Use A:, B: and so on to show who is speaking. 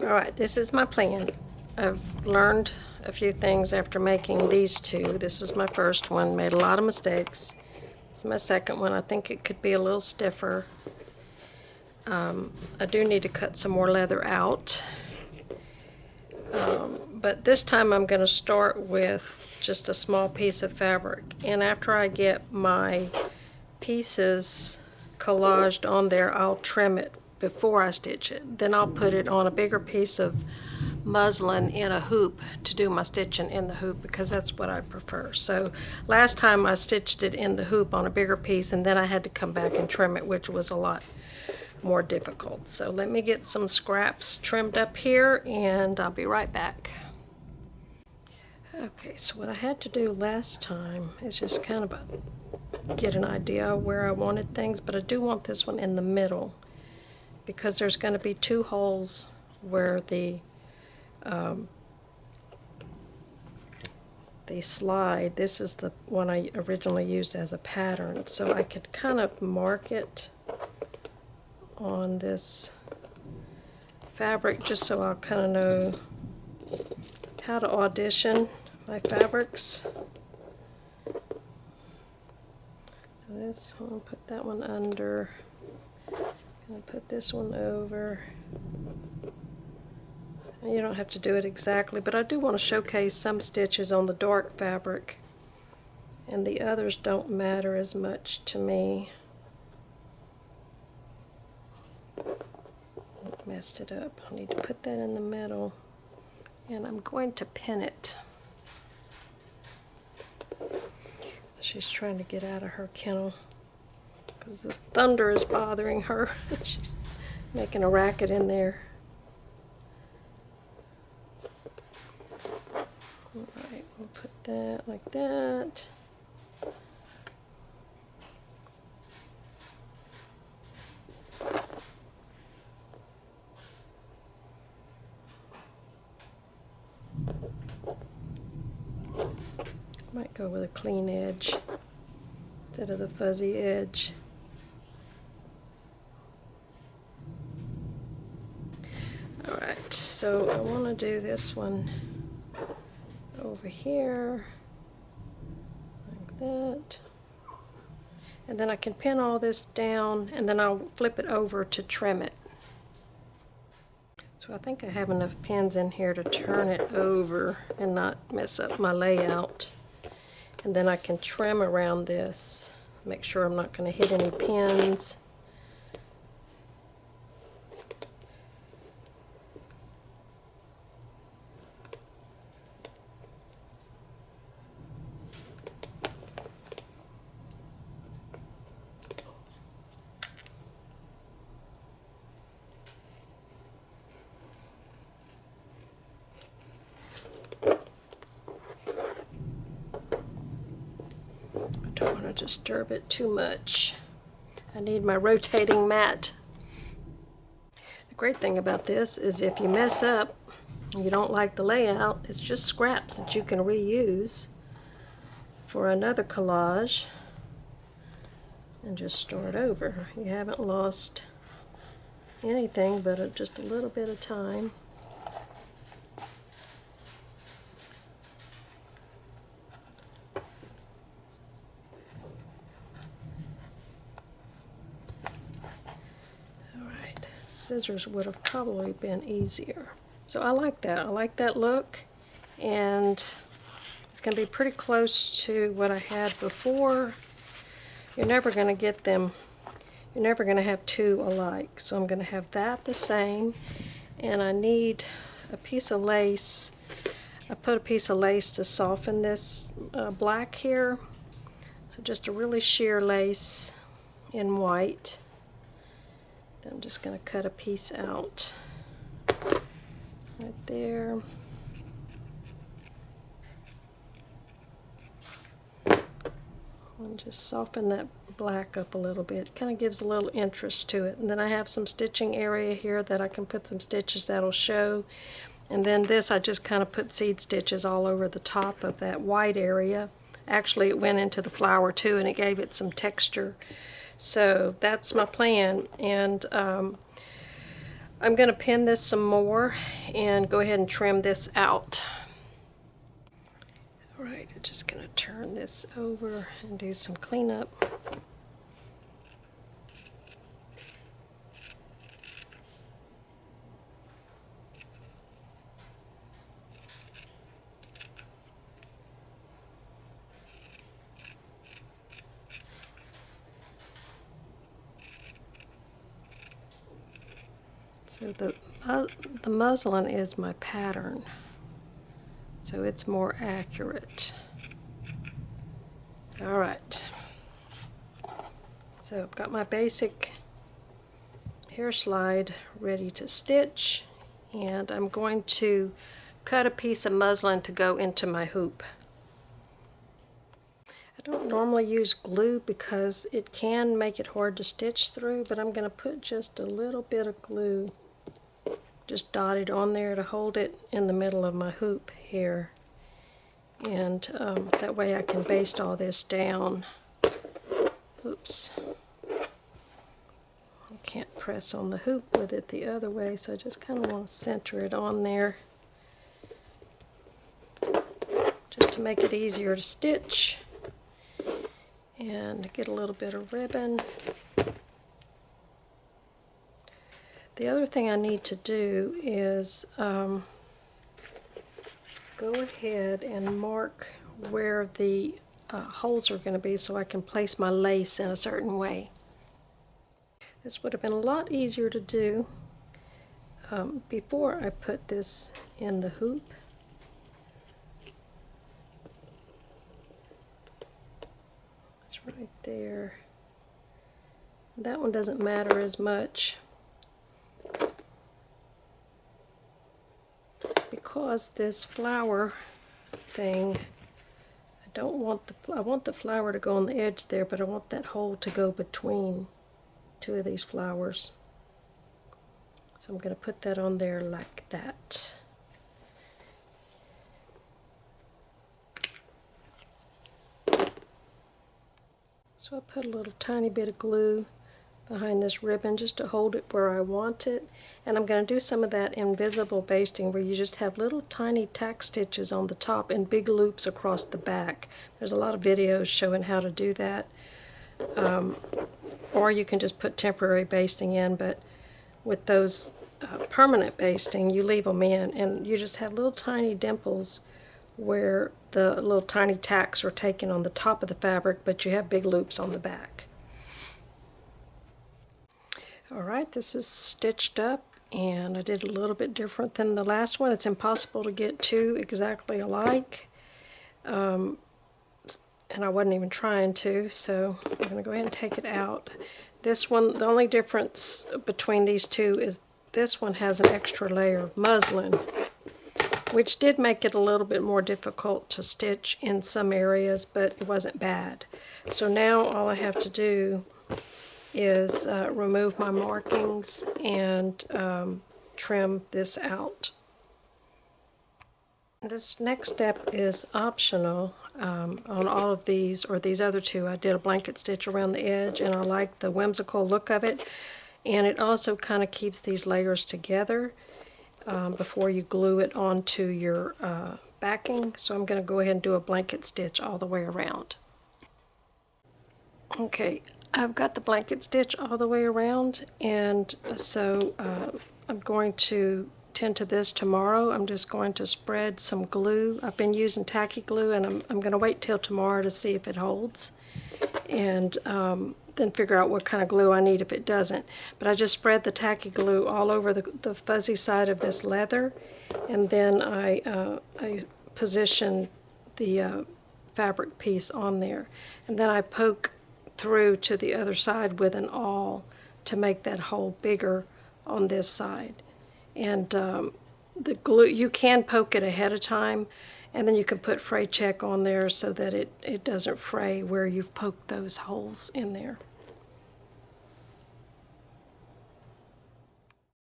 A: Alright, this is my plan. I've learned a few things after making these two. This was my first one, made a lot of mistakes. This is my second one. I think it could be a little stiffer. I do need to cut some more leather out. But this time I'm going to start with just a small piece of fabric. And after I get my pieces collaged on there, I'll trim it before I stitch it. Then I'll put it on a bigger piece of muslin in a hoop to do my stitching in the hoop, because that's what I prefer. So last time I stitched it in the hoop on a bigger piece, and then I had to come back and trim it, which was a lot more difficult. So let me get some scraps trimmed up here and I'll be right back. Okay, so what I had to do last time is just kind of get an idea of where I wanted things, but I do want this one in the middle because there's going to be two holes where the slide. This is the one I originally used as a pattern, so I could kind of mark it on this fabric just so I'll kind of know how to audition my fabrics. So this, I'll put that one under, gonna put this one over. And you don't have to do it exactly, but I do want to showcase some stitches on the dark fabric, and the others don't matter as much to me. Messed it up. I need to put that in the middle, and I'm going to pin it. She's trying to get out of her kennel because this thunder is bothering her. She's making a racket in there. Alright, we'll put that like that. Might go with a clean edge instead of the fuzzy edge. Alright, so I want to do this one over here like that, and then I can pin all this down and then I'll flip it over to trim it. So I think I have enough pins in here to turn it over and not mess up my layout. And then I can trim around this, make sure I'm not going to hit any pins. Don't want to disturb it too much. I need my rotating mat. The great thing about this is if you mess up and you don't like the layout, it's just scraps that you can reuse for another collage and just start over. You haven't lost anything but just a little bit of time. Scissors would have probably been easier. So I like that. I like that look, and it's going to be pretty close to what I had before. You're never going to get them, you're never going to have two alike. So I'm going to have that the same, and I need a piece of lace. I put a piece of lace to soften this black here. So just a really sheer lace in white. I'm just going to cut a piece out right there. And just soften that black up a little bit. It kind of gives a little interest to it. And then I have some stitching area here that I can put some stitches that'll show. And then this, I just kind of put seed stitches all over the top of that white area. Actually, it went into the flower too, and it gave it some texture. So that's my plan, and I'm going to pin this some more and go ahead and trim this out. Alright, I'm just going to turn this over and do some cleanup. So the muslin is my pattern, so it's more accurate. Alright, so I've got my basic hair slide ready to stitch, and I'm going to cut a piece of muslin to go into my hoop. I don't normally use glue because it can make it hard to stitch through, but I'm going to put just a little bit of glue just dotted on there to hold it in the middle of my hoop here, and that way I can baste all this down. Oops, I can't press on the hoop with it the other way, so I just kind of want to center it on there just to make it easier to stitch, and get a little bit of ribbon. The other thing I need to do is go ahead and mark where the holes are going to be so I can place my lace in a certain way. This would have been a lot easier to do before I put this in the hoop. It's right there. That one doesn't matter as much, because this flower thing, I want the flower to go on the edge there, but I want that hole to go between two of these flowers. So I'm going to put that on there like that. So I put a little tiny bit of glue behind this ribbon just to hold it where I want it, and I'm going to do some of that invisible basting where you just have little tiny tack stitches on the top and big loops across the back. There's a lot of videos showing how to do that, or you can just put temporary basting in, but with those permanent basting you leave them in and you just have little tiny dimples where the little tiny tacks are taken on the top of the fabric, but you have big loops on the back. Alright, this is stitched up, and I did a little bit different than the last one. It's impossible to get two exactly alike, and I wasn't even trying to, so I'm going to go ahead and take it out. This one, the only difference between these two is this one has an extra layer of muslin, which did make it a little bit more difficult to stitch in some areas, but it wasn't bad. So now all I have to do is remove my markings and trim this out. This next step is optional. On all of these, or these other two, I did a blanket stitch around the edge, and I like the whimsical look of it, and it also kind of keeps these layers together before you glue it onto your backing. So I'm going to go ahead and do a blanket stitch all the way around. Okay, I've got the blanket stitch all the way around, and so I'm going to tend to this tomorrow. I'm just going to spread some glue. I've been using tacky glue, and I'm going to wait till tomorrow to see if it holds, and then figure out what kind of glue I need if it doesn't. But I just spread the tacky glue all over the fuzzy side of this leather, and then I position the fabric piece on there, and then I poke through to the other side with an awl to make that hole bigger on this side. And the glue, you can poke it ahead of time, and then you can put fray check on there so that it doesn't fray where you've poked those holes in there.